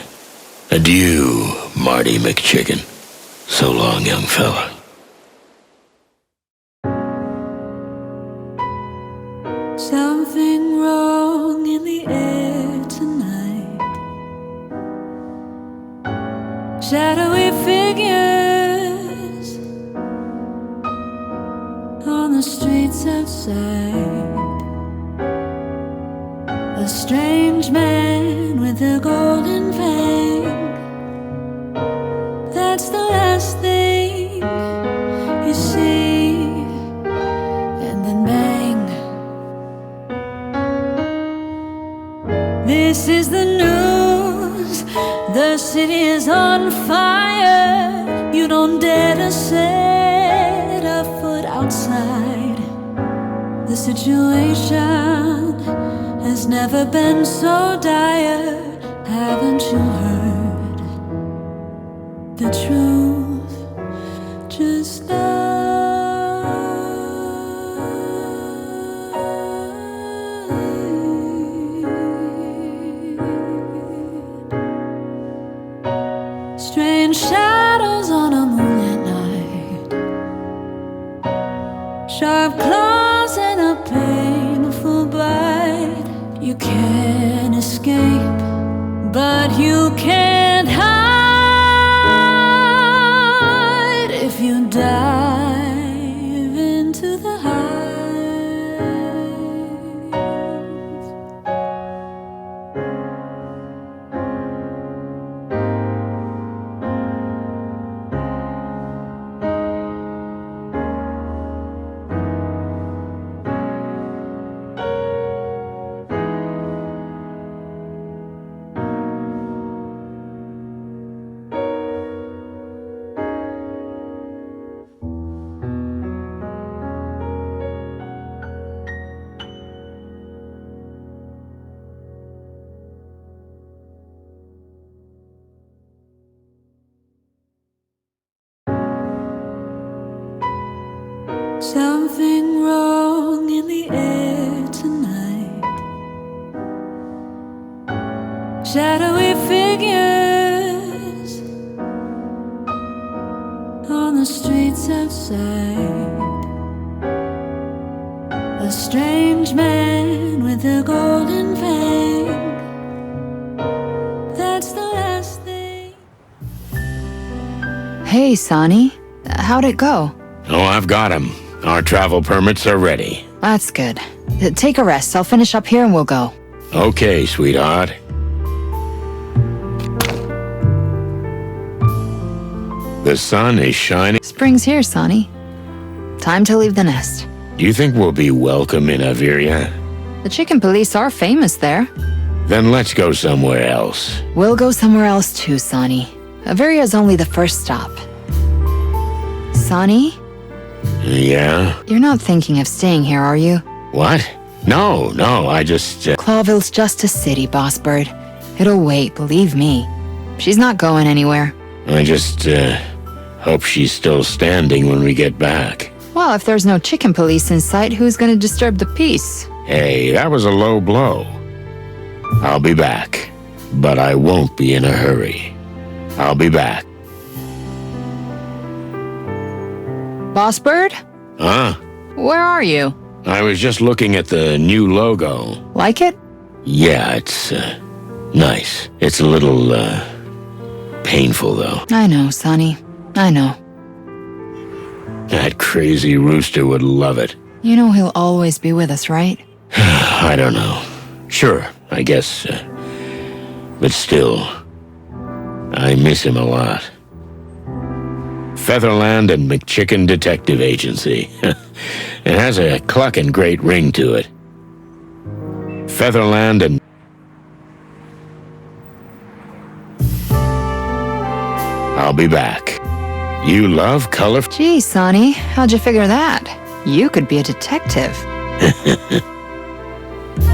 Adieu, Marty McChicken. So long, young fella. Something wrong in the air tonight. Shadowy figures on the streets outside. A strange man with a golden fang. That's the last thing you see. And then bang. This is the news. The city is on fire. You don't dare to set a foot outside. The situation has never been so dire. Haven't you heard the truth? Just strange shadows on a moonlit night. Sharp claws and a painful bite. You can't escape, but you can't hide if you dive into the something wrong in the air tonight. Shadowy figures on the streets outside. A strange man with a golden fang. That's the last thing. Hey, Sonny. How'd it go? Oh, I've got him. Our travel permits are ready. That's good. Take a rest. I'll finish up here and we'll go. Okay, sweetheart. The sun is shining. Spring's here, Sonny. Time to leave the nest. Do you think we'll be welcome in Averia? The chicken police are famous there. Then let's go somewhere else. We'll go somewhere else too, Sonny. Averia's only the first stop. Sonny? Yeah? You're not thinking of staying here, are you? What? No, I just... Clawville's just a city, boss bird. It'll wait, believe me. She's not going anywhere. I just, hope she's still standing when we get back. Well, if there's no chicken police in sight, who's gonna disturb the peace? Hey, that was a low blow. I'll be back, but I won't be in a hurry. I'll be back. Boss bird? Huh? Where are you? I was just looking at the new logo. Like it? Yeah, it's, nice. It's a little, painful, though. I know, Sonny. I know. That crazy rooster would love it. You know he'll always be with us, right? I don't know. Sure, I guess, but still, I miss him a lot. Featherland and McChicken Detective Agency. It has a clucking great ring to it. Featherland and... I'll be back. You love color... Gee, Sonny, how'd you figure that? You could be a detective.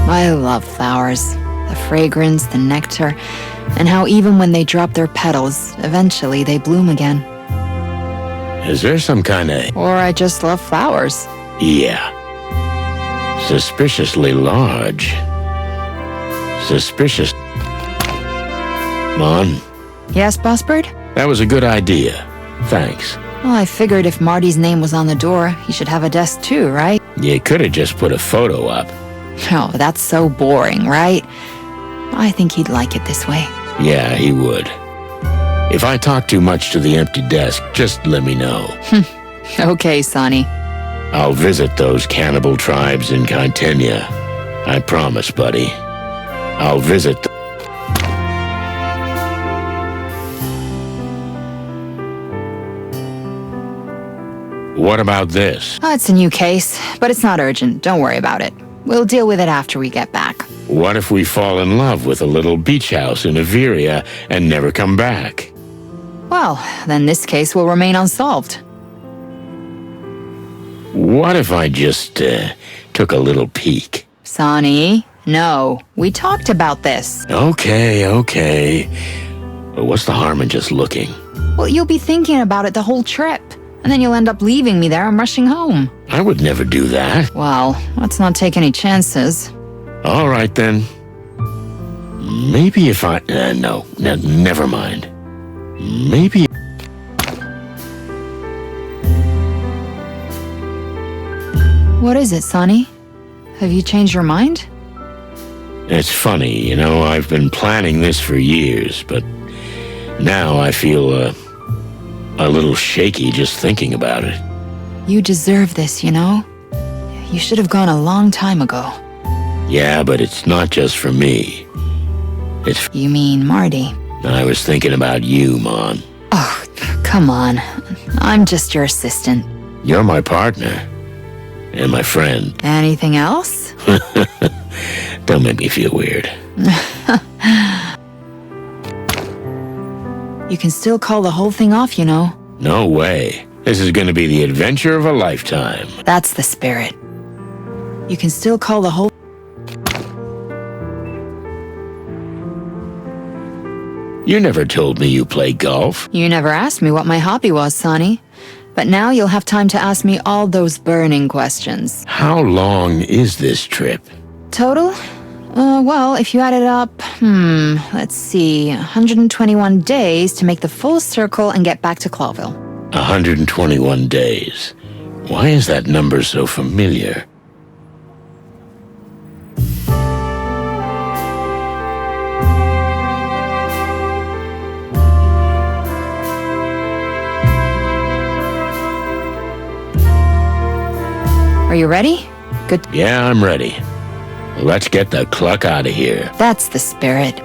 I love flowers. The fragrance, the nectar, and how even when they drop their petals, eventually they bloom again. Is there some kind of... Or I just love flowers. Yeah. Suspiciously large. Suspicious... Mon, Yes, Bossbird? that was a good idea. Thanks. Well, I figured if Marty's name was on the door, he should have a desk too, right? You could have just put a photo up. Oh, that's so boring, right? I think he'd like it this way. Yeah, he would. If I talk too much to the empty desk, just let me know. Okay, Sonny. I'll visit those cannibal tribes in Caitanya. I promise, buddy. I'll visit them. What about this? Oh, it's a new case, but it's not urgent. Don't worry about it. We'll deal with it after we get back. What if we fall in love with a little beach house in Averia and never come back? Well, then this case will remain unsolved. What if I just took a little peek? Sonny, no. We talked about this. Okay. But what's the harm in just looking? Well, you'll be thinking about it the whole trip. And then you'll end up leaving me there and rushing home. I would never do that. Well, let's not take any chances. All right, then. Maybe if I... no, never mind. Maybe... What is it, Sonny? Have you changed your mind? It's funny, I've been planning this for years, but now I feel, a little shaky just thinking about it. You deserve this, You should have gone a long time ago. Yeah, but it's not just for me. It's... You mean Marty? I was thinking about you, Mon. Oh, come on. I'm just your assistant. You're my partner. And my friend. Anything else? Don't make me feel weird. You can still call the whole thing off, No way. This is going to be the adventure of a lifetime. That's the spirit. You can still call the whole... You never told me you play golf. You never asked me what my hobby was, Sonny. But now you'll have time to ask me all those burning questions. How long is this trip? Total? Well, if you add it up, let's see, 121 days to make the full circle and get back to Clawville. 121 days. Why is that number so familiar? Are you ready? Good. Yeah, I'm ready. Let's get the cluck out of here. That's the spirit.